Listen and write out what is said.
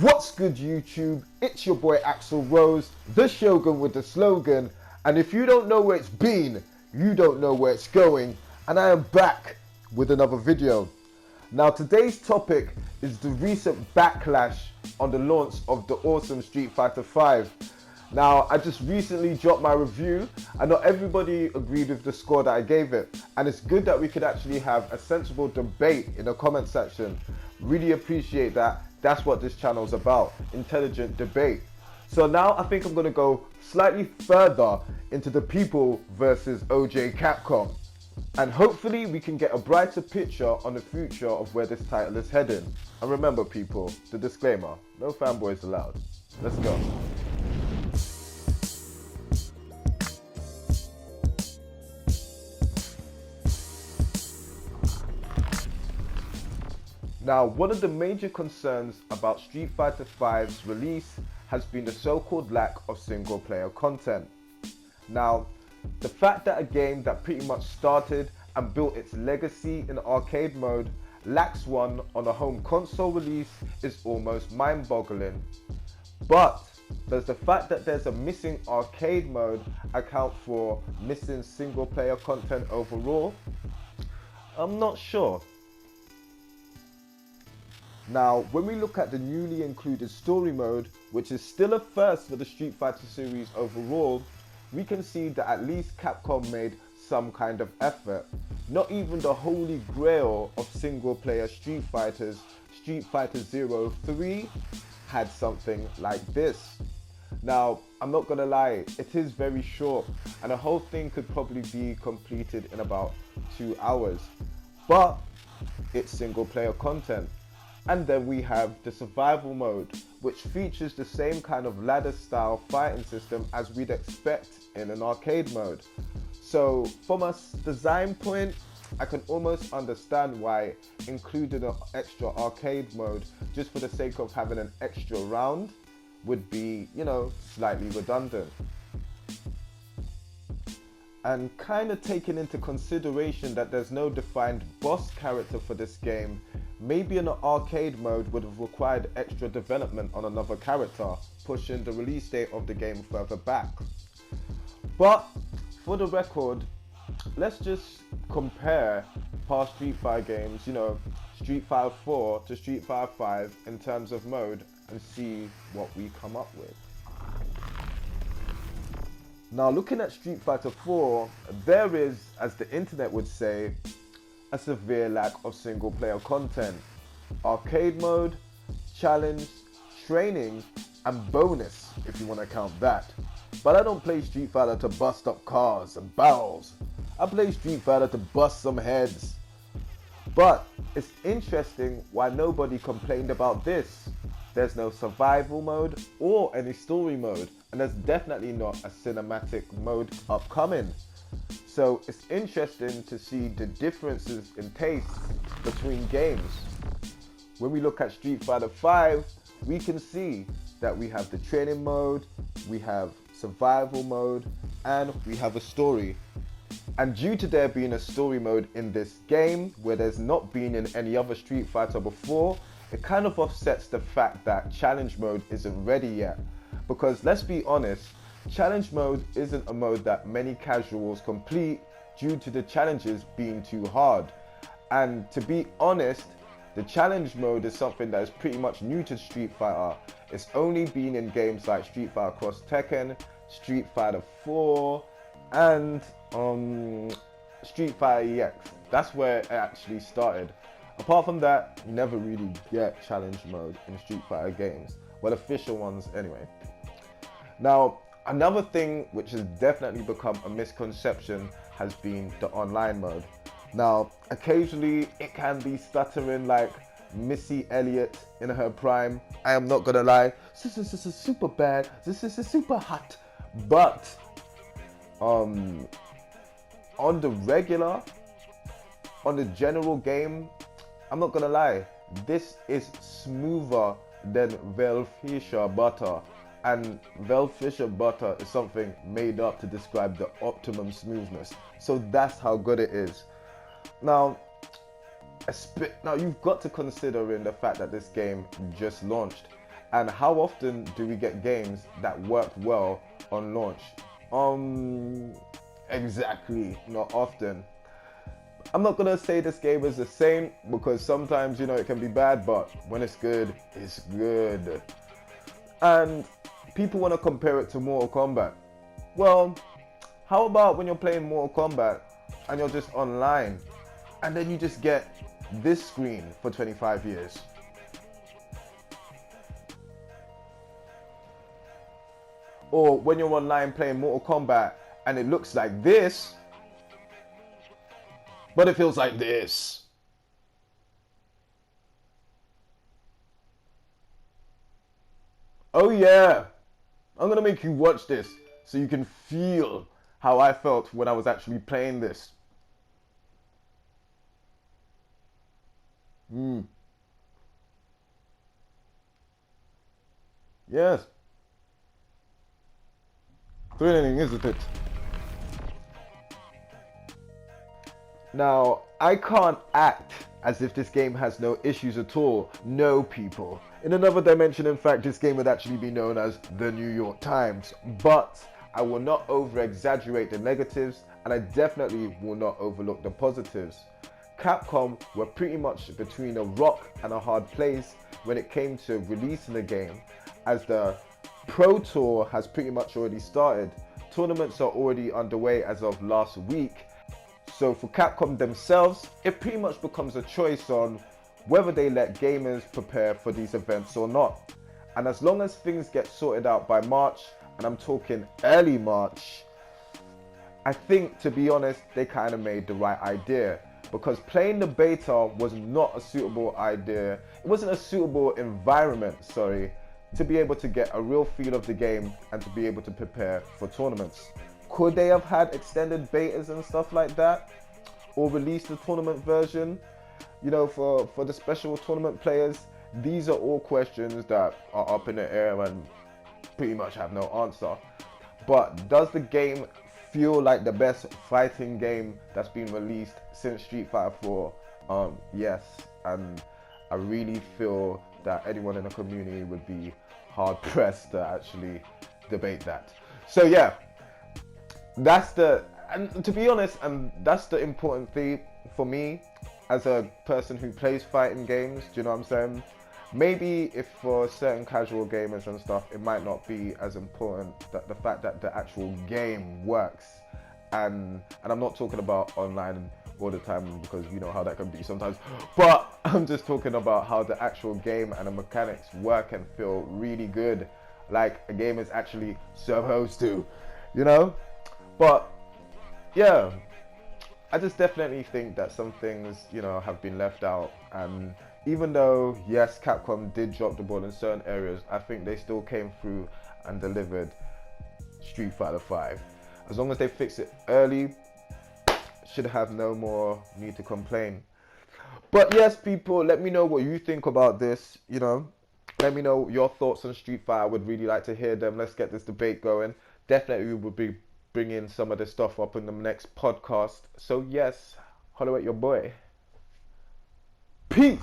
What's good, YouTube? It's your boy Axel Rose, the Shogun with the slogan. And if you don't know where it's been, you don't know where it's going. And I am back with another video. Now today's topic is the recent backlash on the launch of the awesome Street Fighter V. Now I just recently dropped my review and not everybody agreed with the score that I gave it. And it's good that we could actually have a sensible debate in the comment section. Really appreciate that. That's what this channel is about, intelligent debate. So now I think I'm going to go slightly further into the people versus OJ Capcom. And hopefully we can get a brighter picture on the future of where this title is heading. And remember people, the disclaimer, no fanboys allowed. Let's go. Now, one of the major concerns about Street Fighter V's release has been the so-called lack of single-player content. Now, the fact that a game that pretty much started and built its legacy in arcade mode lacks one on a home console release is almost mind-boggling. But does the fact that there's a missing arcade mode account for missing single-player content overall? I'm not sure. Now, when we look at the newly included story mode, which is still a first for the Street Fighter series overall, we can see that at least Capcom made some kind of effort. Not even the holy grail of single-player Street Fighters, Street Fighter 03, had something like this. Now, I'm not gonna lie, it is very short, and the whole thing could probably be completed in about 2 hours. But it's single-player content. And then we have the survival mode, which features the same kind of ladder style fighting system as we'd expect in an arcade mode. So from a design point, I can almost understand why including an extra arcade mode just for the sake of having an extra round would be, slightly redundant. And kind of taking into consideration that there's no defined boss character for this game, maybe an arcade mode would have required extra development on another character, pushing the release date of the game further back. But for the record, let's just compare past Street Fighter games, Street Fighter 4 to Street Fighter 5 in terms of mode and see what we come up with. Now looking at Street Fighter 4, there is, as the internet would say, a severe lack of single player content. Arcade mode, challenge, training, and bonus if you want to count that. But I don't play Street Fighter to bust up cars and barrels. I play Street Fighter to bust some heads. But it's interesting why nobody complained about this. There's no survival mode or any story mode, and there's definitely not a cinematic mode upcoming. So it's interesting to see the differences in taste between games. When we look at Street Fighter V, we can see that we have the training mode, we have survival mode, and we have a story. And due to there being a story mode in this game, where there's not been in any other Street Fighter before, it kind of offsets the fact that challenge mode isn't ready yet. Because let's be honest, challenge mode isn't a mode that many casuals complete due to the challenges being too hard. And to be honest, the challenge mode is something that is pretty much new to Street Fighter. It's only been in games like Street Fighter Cross Tekken, Street Fighter 4, and Street Fighter EX. That's where it actually started. Apart from that, you never really get challenge mode in Street Fighter games. Well, official ones anyway. Now, another thing which has definitely become a misconception has been the online mode. Now, occasionally it can be stuttering like Missy Elliott in her prime. I am not gonna lie, this is super bad, this is super hot. But on the regular, on the general game, I'm not gonna lie, this is smoother than Velfisher butter. And Velfisher butter is something made up to describe the optimum smoothness. So that's how good it is. Now, Now you've got to consider in the fact that this game just launched, And how often do we get games that worked well on launch? Exactly, not often. I'm not gonna say this game is the same because sometimes, it can be bad, but when it's good, it's good. And people want to compare it to Mortal Kombat. Well, how about when you're playing Mortal Kombat and you're just online and then you just get this screen for 25 years? Or when you're online playing Mortal Kombat and it looks like this, but it feels like this. Oh yeah, I'm gonna make you watch this so you can feel how I felt when I was actually playing this. Yes, thrilling, isn't it? Now, I can't act as if this game has no issues at all. No, people. In another dimension, in fact, this game would actually be known as the New York Times. But I will not over-exaggerate the negatives, and I definitely will not overlook the positives. Capcom were pretty much between a rock and a hard place when it came to releasing the game, as the Pro Tour has pretty much already started. Tournaments are already underway as of last week. So for Capcom themselves, it pretty much becomes a choice on whether they let gamers prepare for these events or not. And as long as things get sorted out by March, and I'm talking early March, I think, to be honest, they kind of made the right idea. Because playing the beta was not a suitable idea. It wasn't a suitable environment, to be able to get a real feel of the game and to be able to prepare for tournaments. Could they have had extended betas and stuff like that? Or released the tournament version, for the special tournament players? These are all questions that are up in the air and pretty much have no answer. But does the game feel like the best fighting game that's been released since Street Fighter 4? Yes, and I really feel that anyone in the community would be hard pressed to actually debate that. So yeah, and to be honest, and that's the important thing for me as a person who plays fighting games. Do you know what I'm saying? Maybe if for certain casual gamers and stuff, it might not be as important that the fact that the actual game works. And I'm not talking about online all the time because you know how that can be sometimes. But I'm just talking about how the actual game and the mechanics work and feel really good, like a game is actually supposed to, But yeah, I just definitely think that some things, have been left out. And even though, yes, Capcom did drop the ball in certain areas, I think they still came through and delivered Street Fighter 5. As long as they fix it early, should have no more need to complain. But yes, people, let me know what you think about this, Let me know your thoughts on Street Fighter. I would really like to hear them. Let's get this debate going. Definitely we will be bringing some of this stuff up in the next podcast. So yes, holler at your boy. Peace.